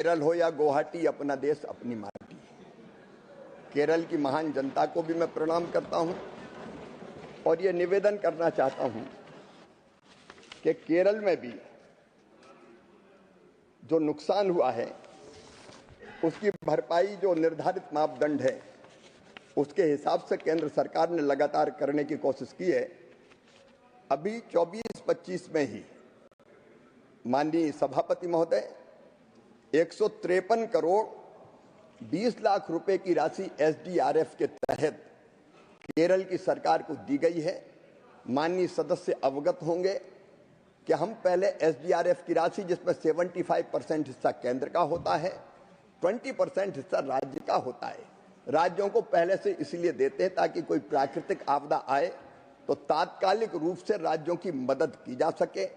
केरल हो या गुवाहाटी, अपना देश अपनी माटी। केरल की महान जनता को भी मैं प्रणाम करता हूं और ये निवेदन करना चाहता हूं कि केरल में भी जो नुकसान हुआ है उसकी भरपाई जो निर्धारित मापदंड है उसके हिसाब से केंद्र सरकार ने लगातार करने की कोशिश की है। अभी 24-25 में ही माननीय सभापति महोदय 153 करोड़ 20 लाख रुपए की राशि एसडीआरएफ के तहत केरल की सरकार को दी गई है। माननीय सदस्य अवगत होंगे कि हम पहले एसडीआरएफ की राशि, जिसमें 75% हिस्सा केंद्र का होता है, 20% हिस्सा राज्य का होता है। राज्यों को पहले से इसलिए देते हैं ताकि कोई प्राकृतिक आपदा आए तो तात्कालिक रूप से राज्यों की मदद की जा सके।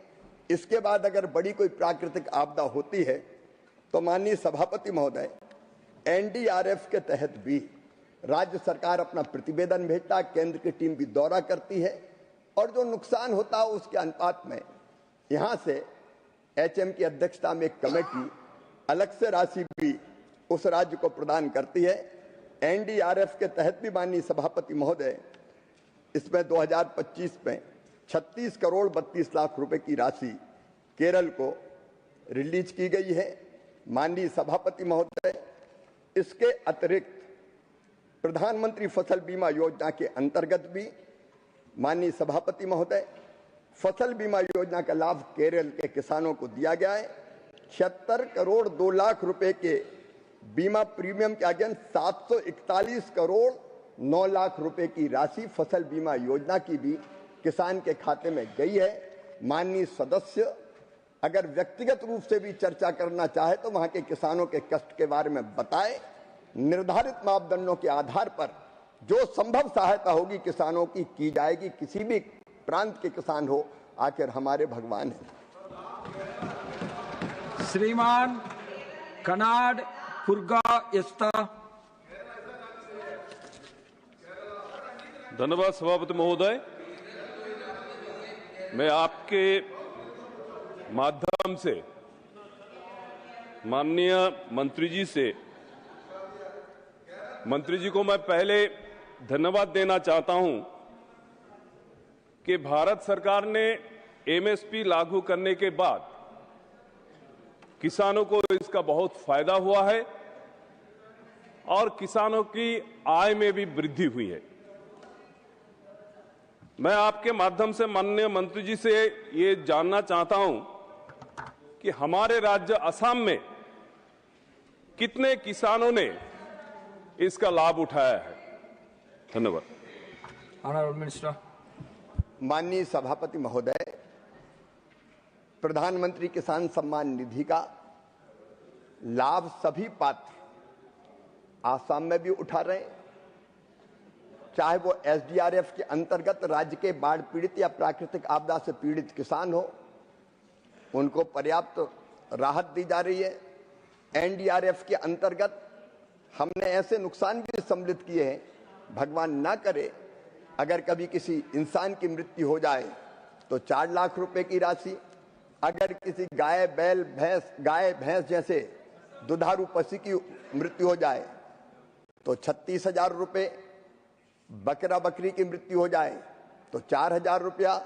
इसके बाद अगर बड़ी कोई प्राकृतिक आपदा होती है तो माननीय सभापति महोदय एनडीआरएफ के तहत भी राज्य सरकार अपना प्रतिवेदन भेजता है, केंद्र की टीम भी दौरा करती है और जो नुकसान होता है उसके अनुपात में यहां से एचएम की अध्यक्षता में एक कमेटी अलग से राशि भी उस राज्य को प्रदान करती है। एनडीआरएफ के तहत भी माननीय सभापति महोदय इसमें 2025 में 36 करोड़ 32 लाख रुपए की राशि केरल को रिलीज की गई है। माननीय सभापति महोदय, इसके अतिरिक्त प्रधानमंत्री फसल बीमा योजना के अंतर्गत भी माननीय सभापति महोदय फसल बीमा योजना का लाभ केरल के किसानों को दिया गया है। 76 करोड़ 2 लाख रुपए के बीमा प्रीमियम के अगेंस्ट 741 करोड़ 9 लाख रुपए की राशि फसल बीमा योजना की भी किसान के खाते में गई है। माननीय सदस्य अगर व्यक्तिगत रूप से भी चर्चा करना चाहे तो वहां के किसानों के कष्ट के बारे में बताए। निर्धारित मापदंडों के आधार पर जो संभव सहायता होगी किसानों की जाएगी। किसी भी प्रांत के किसान हो, आखिर हमारे भगवान हैं। श्रीमान कनाड फुर्गा यस्ता। धन्यवाद सभापति महोदय। मैं आपके माध्यम से माननीय मंत्री जी को मैं पहले धन्यवाद देना चाहता हूं कि भारत सरकार ने एमएसपी लागू करने के बाद किसानों को इसका बहुत फायदा हुआ है और किसानों की आय में भी वृद्धि हुई है। मैं आपके माध्यम से माननीय मंत्री जी से ये जानना चाहता हूं कि हमारे राज्य असम में कितने किसानों ने इसका लाभ उठाया है। धन्यवाद। Honourable minister. माननीय सभापति महोदय, प्रधानमंत्री किसान सम्मान निधि का लाभ सभी पात्र आसाम में भी उठा रहे हैं, चाहे वो एसडीआरएफ के अंतर्गत राज्य के बाढ़ पीड़ित या प्राकृतिक आपदा से पीड़ित किसान हो, उनको पर्याप्त राहत दी जा रही है। एनडीआरएफ के अंतर्गत हमने ऐसे नुकसान भी सम्मिलित किए हैं, भगवान ना करे अगर कभी किसी इंसान की मृत्यु हो जाए तो 4 लाख रुपए की राशि, अगर किसी गाय भैंस जैसे दुधारू पशु की मृत्यु हो जाए तो 36,000 रुपए, बकरा बकरी की मृत्यु हो जाए तो 4,000 रुपया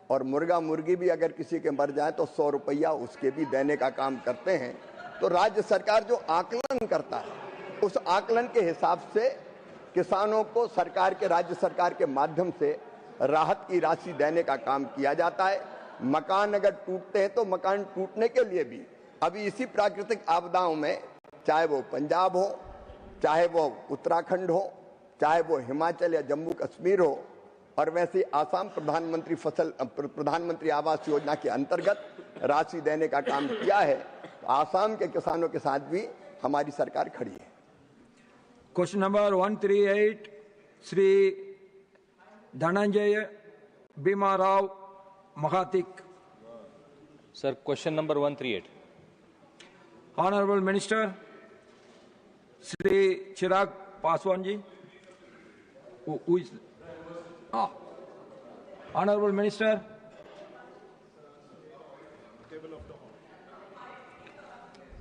और मुर्गा मुर्गी भी अगर किसी के मर जाए तो 100 रुपया उसके भी देने का काम करते हैं। तो राज्य सरकार जो आकलन करता है उस आकलन के हिसाब से किसानों को सरकार के राज्य सरकार के माध्यम से राहत की राशि देने का काम किया जाता है। मकान अगर टूटते हैं तो मकान टूटने के लिए भी अभी इसी प्राकृतिक आपदाओं में, चाहे वो पंजाब हो, चाहे वो उत्तराखंड हो, चाहे वो हिमाचल या जम्मू कश्मीर हो, और वैसे आसाम प्रधानमंत्री आवास योजना के अंतर्गत राशि देने का काम किया है। आसाम के किसानों के साथ भी हमारी सरकार खड़ी है। Question number 138 Shri Dhananjay Bhimrao Mahadik. Sir, question number 138। Honourable minister Shri Chirag Paswan ji. Honourable minister.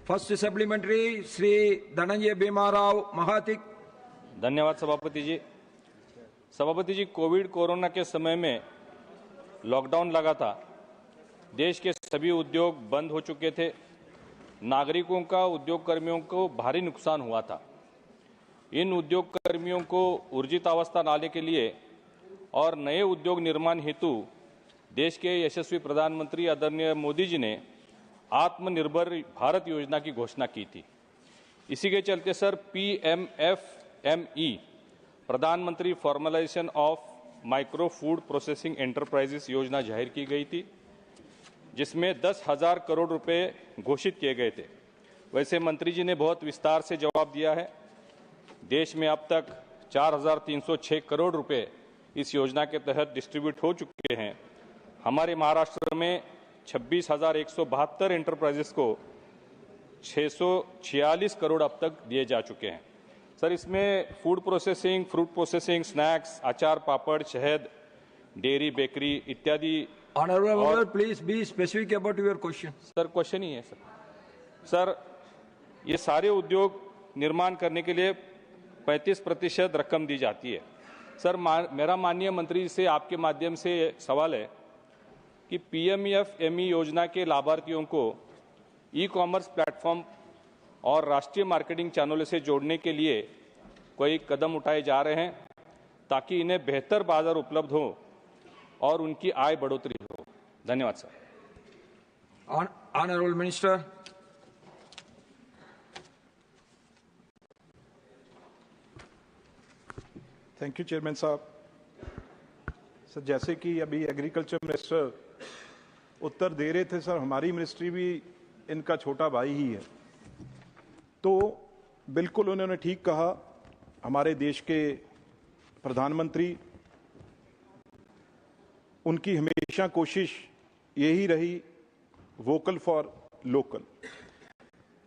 First supplementary Shri Dhananjay Bhimrao Mahadik. धन्यवाद सभापति जी। सभापति जी, कोविड कोरोना के समय में लॉकडाउन लगा था, देश के सभी उद्योग बंद हो चुके थे, नागरिकों का उद्योग कर्मियों को भारी नुकसान हुआ था। इन उद्योग कर्मियों को ऊर्जित अवस्था लाने के लिए और नए उद्योग निर्माण हेतु देश के यशस्वी प्रधानमंत्री आदरणीय मोदी जी ने आत्मनिर्भर भारत योजना की घोषणा की थी। इसी के चलते सर PMFME प्रधानमंत्री formalisation of micro food processing enterprises योजना जाहिर की गई थी, जिसमें 10,000 करोड़ रुपए घोषित किए गए थे। वैसे मंत्री जी ने बहुत विस्तार से जवाब दिया है। देश में अब तक 4,306 करोड़ रुपए इस योजना के तहत डिस्ट्रीब्यूट हो चुके हैं। हमारे महाराष्ट्र में 26,172 एंटरप्राइजेस को 646 करोड़ अब तक दिए जा चुके हैं। सर, इसमें food processing, fruit processing, snacks, अचार, पापड़, शहद, डेयरी, बेकरी इत्यादि। Honourable please be specific about your question. Sir, question ही है सर, ये सारे उद्योग निर्माण करने के लिए 35% रकम दी जाती है। सर, मेरा माननीय मंत्री जी से आपके माध्यम से सवाल है कि PMFME योजना के लाभार्थियों को ई-कॉमर्स प्लेटफॉर्म और राष्ट्रीय मार्केटिंग चैनलों से जोड़ने के लिए कोई कदम उठाए जा रहे हैं ताकि इन्हें बेहतर बाजार उपलब्ध हो और उनकी आय बढ़ोतरी हो। धन्यवाद sir. Honourable minister. Thank you chairman साहब। सर, जैसे कि अभी एग्रीकल्चर मिनिस्टर उत्तर दे रहे थे, सर हमारी मिनिस्ट्री भी इनका छोटा भाई ही है। तो बिल्कुल उन्होंने ठीक कहा। हमारे देश के प्रधानमंत्री, उनकी हमेशा कोशिश यही रही वोकल फॉर लोकल।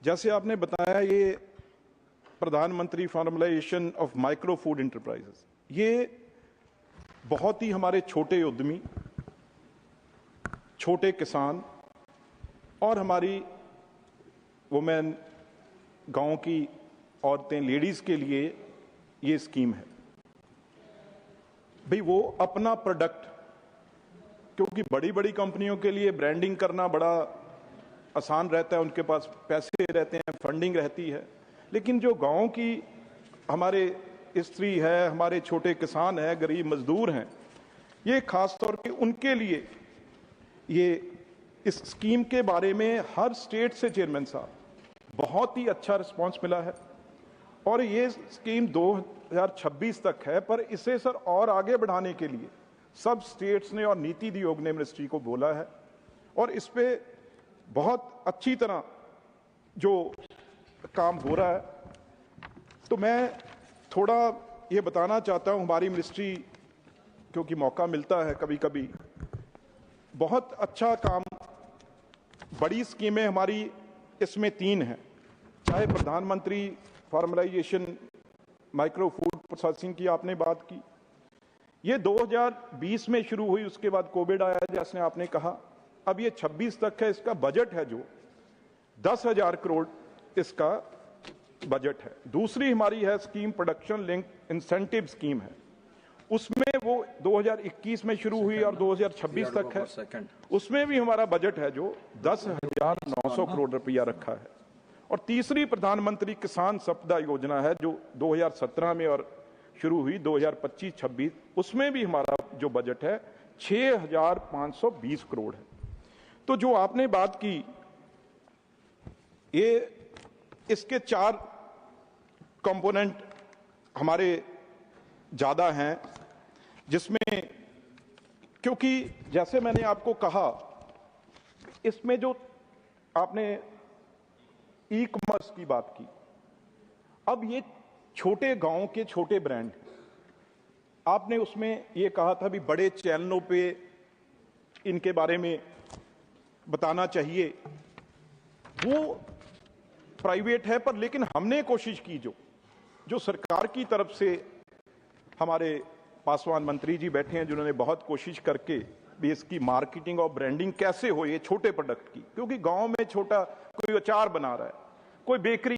जैसे आपने बताया, ये प्रधानमंत्री formalisation of micro food enterprises, ये बहुत ही हमारे छोटे उद्यमी, छोटे किसान और हमारी वुमेन, गांव की औरतें, लेडीज के लिए ये स्कीम है। भाई वो अपना प्रोडक्ट, क्योंकि बड़ी बड़ी कंपनियों के लिए ब्रांडिंग करना बड़ा आसान रहता है, उनके पास पैसे रहते हैं, फंडिंग रहती है, लेकिन जो गांव की हमारे स्त्री है, हमारे छोटे किसान हैं, गरीब मजदूर हैं, ये खास तौर पे उनके लिए ये इस स्कीम के बारे में हर स्टेट से चेयरमैन साहब बहुत ही अच्छा रिस्पांस मिला है। और ये स्कीम 2026 तक है, पर इसे सर और आगे बढ़ाने के लिए सब स्टेट्स ने और नीति आयोग ने मिनिस्ट्री को बोला है और इस पे बहुत अच्छी तरह जो काम हो रहा है। तो मैं थोड़ा ये बताना चाहता हूं, हमारी मिनिस्ट्री, क्योंकि मौका मिलता है कभी कभी, बहुत अच्छा काम, बड़ी स्कीमें हमारी इसमें 3 हैं। चाहे प्रधानमंत्री फॉर्मलाइजेशन माइक्रो फूड प्रोसेसिंग की आपने बात की, ये 2020 में शुरू हुई, उसके बाद कोविड आया जैसे आपने कहा। अब ये 26 तक है। इसका बजट है जो 10,000 करोड़ इसका बजट है। दूसरी हमारी है scheme production link incentive scheme है, उसमें वो 2021 में शुरू हुई और 2026 तक है। उसमें भी हमारा बजट है जो 10,900 करोड़ रुपया रखा है। और तीसरी प्रधानमंत्री किसान संपदा योजना है जो 2017 में और शुरू हुई 2025-26, उसमें भी हमारा जो बजट है 6,520 करोड़ है। तो जो आपने बात की, ये इसके 4 कंपोनेंट हमारे ज्यादा हैं, जिसमें क्योंकि जैसे मैंने आपको कहा, इसमें जो आपने ई कॉमर्स की बात की, अब ये छोटे गांव के छोटे ब्रांड, आपने उसमें ये कहा था भी बड़े चैनलों पे इनके बारे में बताना चाहिए, वो प्राइवेट है, पर लेकिन हमने कोशिश की, जो सरकार की तरफ से हमारे पासवान मंत्री जी बैठे हैं जिन्होंने बहुत कोशिश करके भी इसकी मार्केटिंग और ब्रांडिंग कैसे हो ये छोटे प्रोडक्ट की, क्योंकि गांव में छोटा कोई अचार बना रहा है, कोई बेकरी